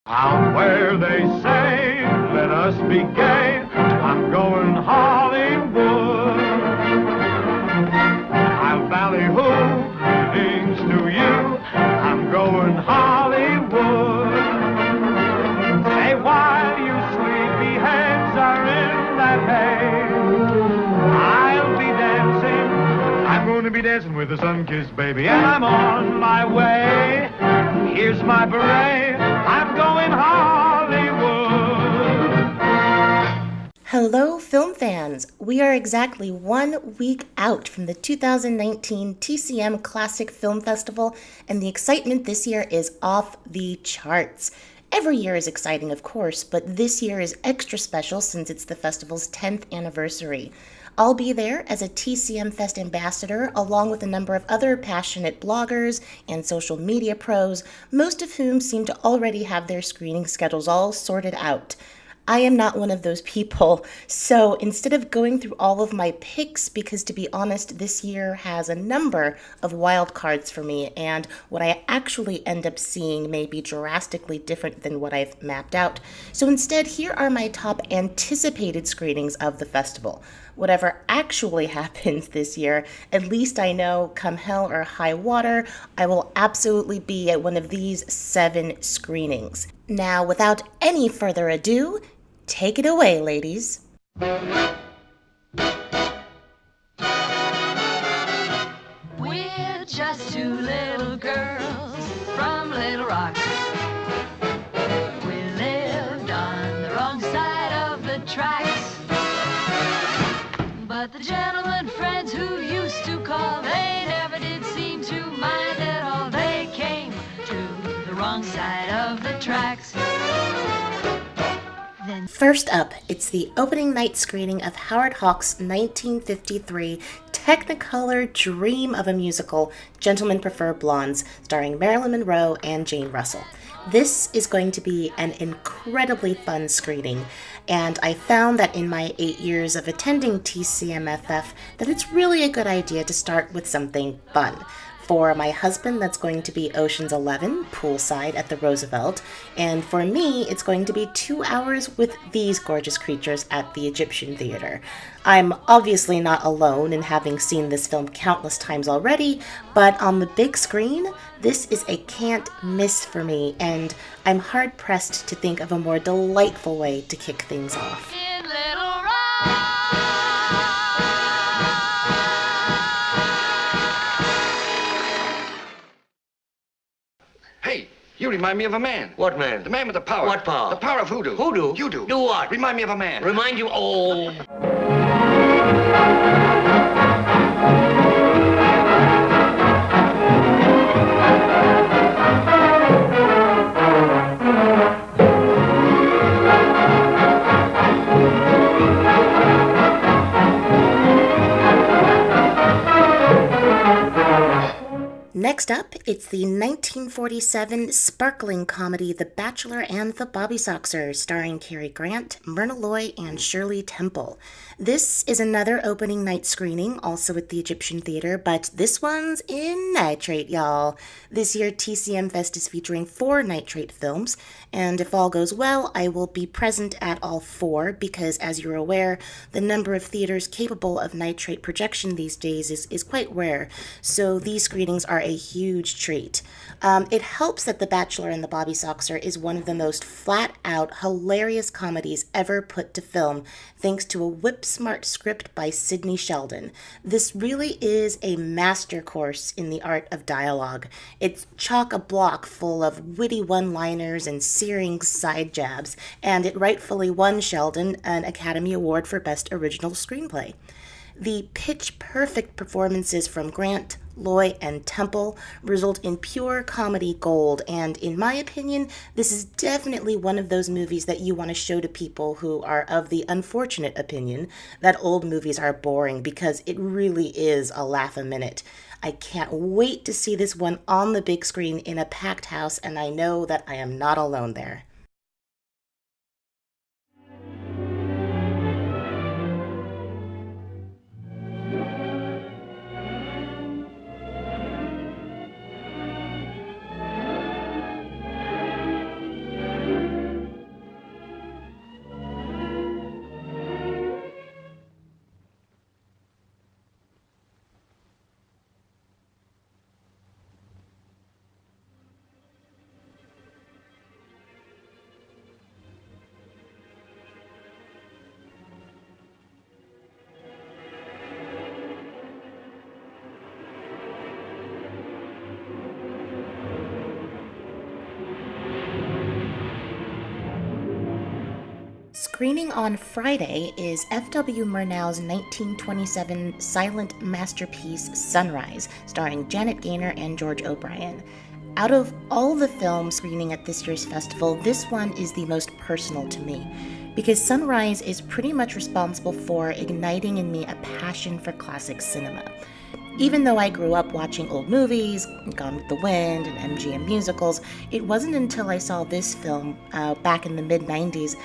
Out where they say, let us be gay, I'm going Hollywood. I'll ballyhoo, greetings to you, I'm going Hollywood. Say, while you sleepy heads are in that hay, I'll be dancing, I'm going to be dancing with the sun-kissed baby, and I'm on my way. Here's my beret, I'm going Hollywood. Hello, film fans! We are exactly 1 week out from the 2019 TCM Classic Film Festival, and the excitement this year is off the charts. Every year is exciting, of course, but this year is extra special since it's the festival's 10th anniversary. I'll be there as a TCM Fest Ambassador, along with a number of other passionate bloggers and social media pros, most of whom seem to already have their screening schedules all sorted out. I am not one of those people, so instead of going through all of my picks, because to be honest, this year has a number of wild cards for me, and what I actually end up seeing may be drastically different than what I've mapped out. So instead, here are my top anticipated screenings of the festival. Whatever actually happens this year, at least I know, come hell or high water, I will absolutely be at one of these 7 screenings. Now, without any further ado, take it away, ladies. We're just 2 little girls from Little Rock. We lived on the wrong side of the tracks, but the gentlemen friends who used to call, they never did seem to mind at all. They came to the wrong side of the tracks. First up, it's the opening night screening of Howard Hawks' 1953 Technicolor dream of a musical, Gentlemen Prefer Blondes, starring Marilyn Monroe and Jane Russell. This is going to be an incredibly fun screening, and I found that in my 8 years of attending TCMFF that it's really a good idea to start with something fun. For my husband, that's going to be Ocean's 11, poolside at the Roosevelt, and for me, it's going to be 2 hours with these gorgeous creatures at the Egyptian Theater. I'm obviously not alone in having seen this film countless times already, but on the big screen, this is a can't miss for me, and I'm hard-pressed to think of a more delightful way to kick things off. In Little Rock. Hey, you remind me of a man. What man? The man with the power. What power? The power of hoodoo. Hoodoo? You do. Do what? Remind me of a man. Remind you? Oh. Next up, it's the 1947 sparkling comedy The Bachelor and the Bobby Soxers, starring Cary Grant, Myrna Loy, and Shirley Temple. This is another opening night screening, also at the Egyptian Theater, but this one's in nitrate, y'all. This year, TCM Fest is featuring 4 nitrate films, and if all goes well, I will be present at all 4, because as you're aware, the number of theaters capable of nitrate projection these days is quite rare, so these screenings are a huge treat. It helps that The Bachelor and the Bobby Soxer is one of the most flat-out, hilarious comedies ever put to film, thanks to a whip-smart script by Sidney Sheldon. This really is a master course in the art of dialogue. It's chock-a-block full of witty one-liners and searing side jabs, and it rightfully won Sheldon an Academy Award for Best Original Screenplay. The pitch-perfect performances from Grant, Loy, and Temple result in pure comedy gold, and in my opinion, this is definitely one of those movies that you want to show to people who are of the unfortunate opinion that old movies are boring, because it really is a laugh a minute. I can't wait to see this one on the big screen in a packed house, and I know that I am not alone there. Screening on Friday is F.W. Murnau's 1927 silent masterpiece Sunrise, starring Janet Gaynor and George O'Brien. Out of all the films screening at this year's festival, this one is the most personal to me, because Sunrise is pretty much responsible for igniting in me a passion for classic cinema. Even though I grew up watching old movies, Gone with the Wind, and MGM musicals, it wasn't until I saw this film back in the mid-90s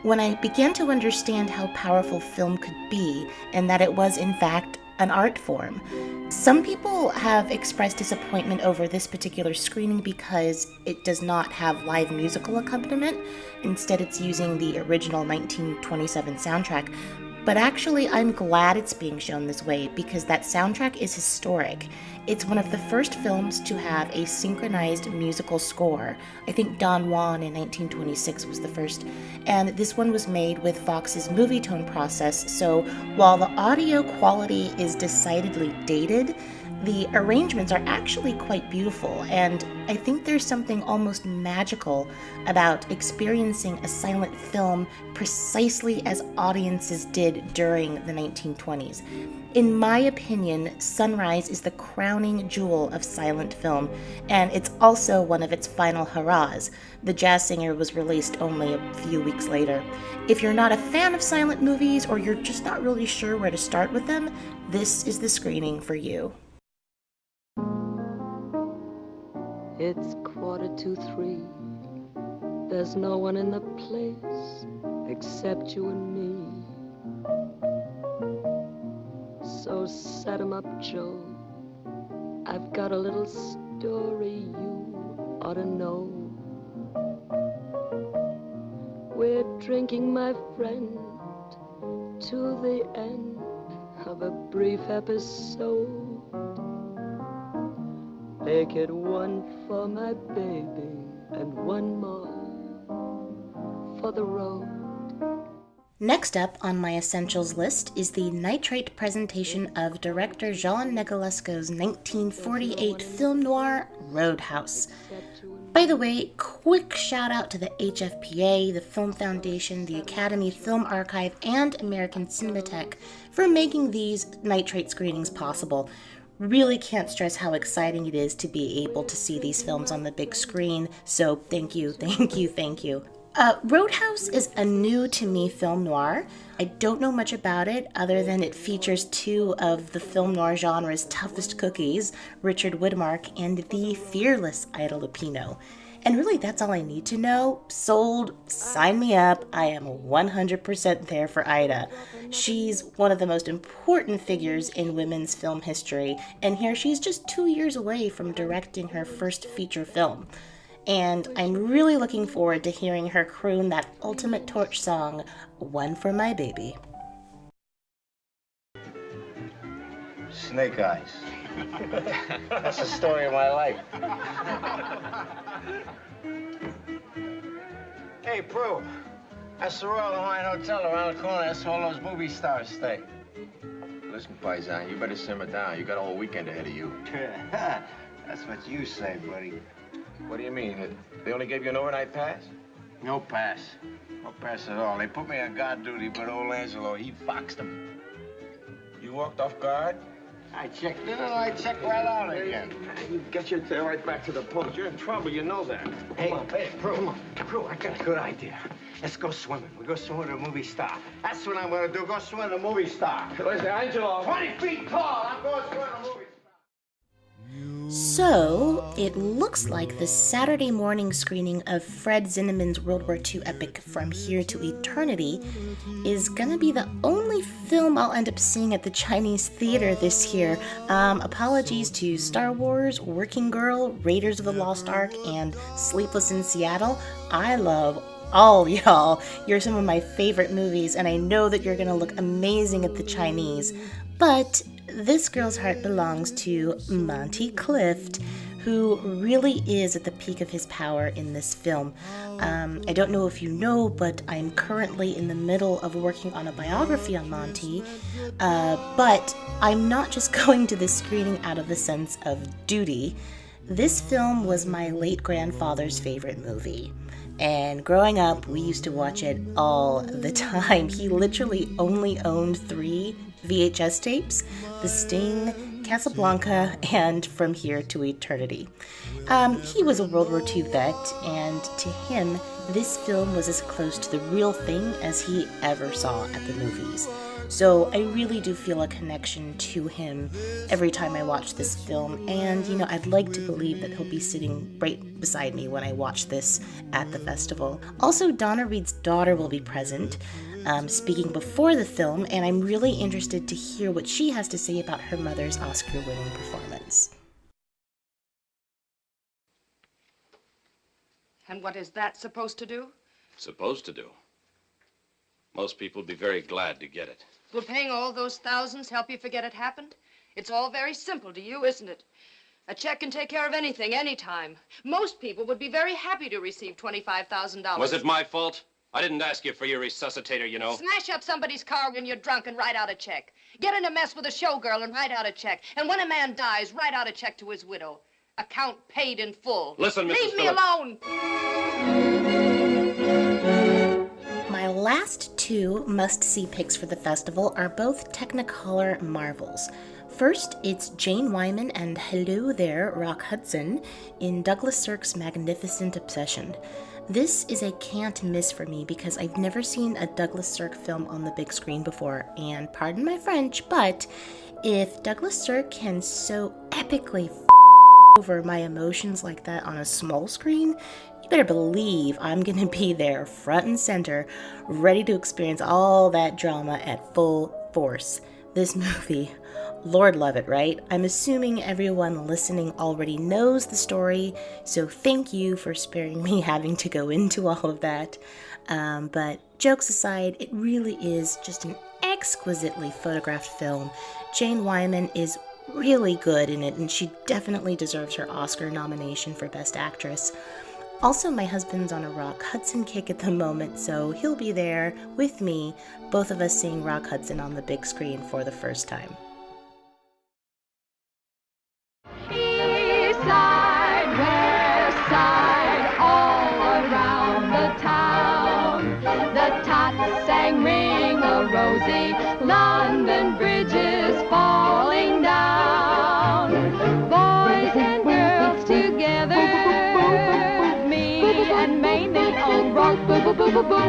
when I began to understand how powerful film could be, and that it was, in fact, an art form. Some people have expressed disappointment over this particular screening because it does not have live musical accompaniment. Instead, it's using the original 1927 soundtrack. But actually, I'm glad it's being shown this way because that soundtrack is historic. It's one of the first films to have a synchronized musical score. I think Don Juan in 1926 was the first. And this one was made with Fox's Movietone process, so while the audio quality is decidedly dated, the arrangements are actually quite beautiful, and I think there's something almost magical about experiencing a silent film precisely as audiences did during the 1920s. In my opinion, Sunrise is the crowning jewel of silent film, and it's also one of its final hurrahs. The Jazz Singer was released only a few weeks later. If you're not a fan of silent movies, or you're just not really sure where to start with them, this is the screening for you. It's 2:45. There's no one in the place except you and me. So set 'em up, Joe. I've got a little story you ought to know. We're drinking, my friend, to the end of a brief episode. Make it one for my baby and one more for the road. Next up on my essentials list is the nitrate presentation of director Jean Negulesco's 1948 film noir, Roadhouse. By the way, quick shout out to the HFPA, the Film Foundation, the Academy Film Archive, and American Cinematheque for making these nitrate screenings possible. Really can't stress how exciting it is to be able to see these films on the big screen, so thank you. Roadhouse is a new-to-me film noir. I don't know much about it other than it features two of the film noir genre's toughest cookies, Richard Widmark and the fearless Ida Lupino. And really, that's all I need to know. Sold, sign me up. I am 100% there for Ida. She's one of the most important figures in women's film history, and here she's just 2 years away from directing her first feature film. And I'm really looking forward to hearing her croon that ultimate torch song, One for My Baby. Snake eyes. That's the story of my life. Hey, Prue. That's the Royal Hawaiian Hotel around the corner. That's where all those movie stars stay. Listen, Paisan, you better simmer down. You got a whole weekend ahead of you. That's what you say, buddy. What do you mean? They only gave you an overnight pass? No pass. No pass at all. They put me on guard duty, but old Angelo, he foxed them. You walked off guard? I checked in and I checked right out again. You get your tail right back to the post. You're in trouble, you know that. Hey, Prue. Come on. Prue, I got a good idea. Let's go swimming. We go swim with a movie star. That's what I'm gonna do. Go swim with a movie star. Where's the Angelo? 20 feet tall. I'm going swim with a movie star. So, it looks like the Saturday morning screening of Fred Zinnemann's World War II epic From Here to Eternity is gonna be the only film I'll end up seeing at the Chinese theater this year. Apologies to Star Wars, Working Girl, Raiders of the Lost Ark, and Sleepless in Seattle. I love all y'all. You're some of my favorite movies, and I know that you're gonna look amazing at the Chinese. But this girl's heart belongs to Monty Clift, who really is at the peak of his power in this film. I don't know if you know, but I'm currently in the middle of working on a biography on Monty, but I'm not just going to this screening out of the sense of duty. This film was my late grandfather's favorite movie. And growing up, we used to watch it all the time. He literally only owned 3 VHS tapes: The Sting, Casablanca, and From Here to Eternity. He was a World War II vet, and to him, this film was as close to the real thing as he ever saw at the movies. So I really do feel a connection to him every time I watch this film, and I'd like to believe that he'll be sitting right beside me when I watch this at the festival. Also, Donna Reed's daughter will be present, speaking before the film, and I'm really interested to hear what she has to say about her mother's Oscar-winning performance. And what is that supposed to do? Supposed to do? Most people would be very glad to get it. Will paying all those thousands help you forget it happened? It's all very simple to you, isn't it? A check can take care of anything, anytime. Most people would be very happy to receive $25,000. Was it my fault? I didn't ask you for your resuscitator, you know. Smash up somebody's car when you're drunk and write out a check. Get in a mess with a showgirl and write out a check. And when a man dies, write out a check to his widow. Account paid in full. Listen, Mrs. Leave me Phillips. alone! My last 2 must-see picks for the festival are both Technicolor marvels. First, it's Jane Wyman and Hello There, Rock Hudson in Douglas Sirk's magnificent Obsession. This is a can't miss for me because I've never seen a Douglas Sirk film on the big screen before, and pardon my French, but if Douglas Sirk can so epically over my emotions like that on a small screen, you better believe I'm gonna be there front and center, ready to experience all that drama at full force. This movie, Lord love it, right? I'm assuming everyone listening already knows the story, so thank you for sparing me having to go into all of that. But jokes aside, it really is just an exquisitely photographed film. Jane Wyman is really good in it, and she definitely deserves her Oscar nomination for Best Actress. Also, my husband's on a Rock Hudson kick at the moment, so he'll be there with me, both of us seeing Rock Hudson on the big screen for the first time. East side, west side, all around the town. The tots sang Ring a Rosie, London Bridge is falling down. Boys and girls together, me and Mamie on rock, boo boo boo boo boo.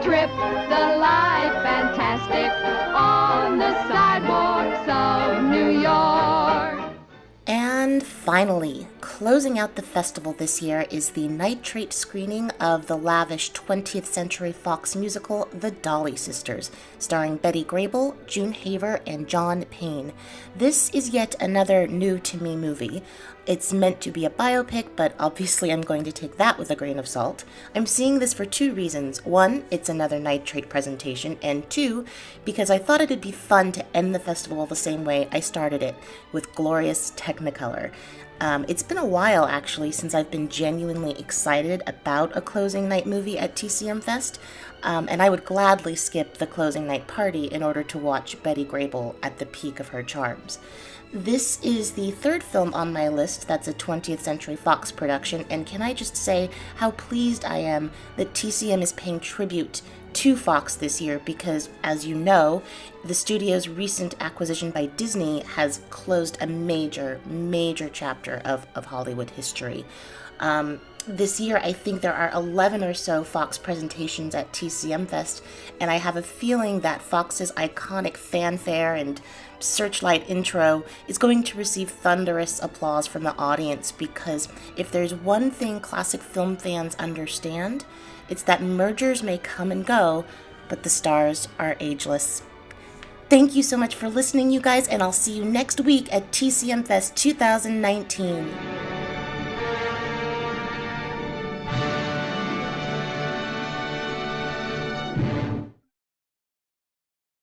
Trip the light fantastic on the sidewalks of New York. And finally, closing out the festival this year is the nitrate screening of the lavish 20th Century Fox musical The Dolly Sisters, starring Betty Grable, June Haver, and John Payne. This is yet another new-to-me movie. It's meant to be a biopic, but obviously I'm going to take that with a grain of salt. I'm seeing this for 2 reasons. 1, it's another nitrate presentation, and 2, because I thought it'd be fun to end the festival the same way I started it, with glorious Technicolor. It's been a while, actually, since I've been genuinely excited about a closing night movie at TCM Fest, and I would gladly skip the closing night party in order to watch Betty Grable at the peak of her charms. This is the 3rd film on my list that's a 20th Century Fox production, and can I just say how pleased I am that TCM is paying tribute to Fox this year, because, as you know, the studio's recent acquisition by Disney has closed a major chapter of Hollywood history. This year, I think there are 11 or so Fox presentations at TCM Fest, and I have a feeling that Fox's iconic fanfare and Searchlight intro is going to receive thunderous applause from the audience, because if there's one thing classic film fans understand, it's that mergers may come and go, but the stars are ageless. Thank you so much for listening, you guys, and I'll see you next week at TCM Fest 2019.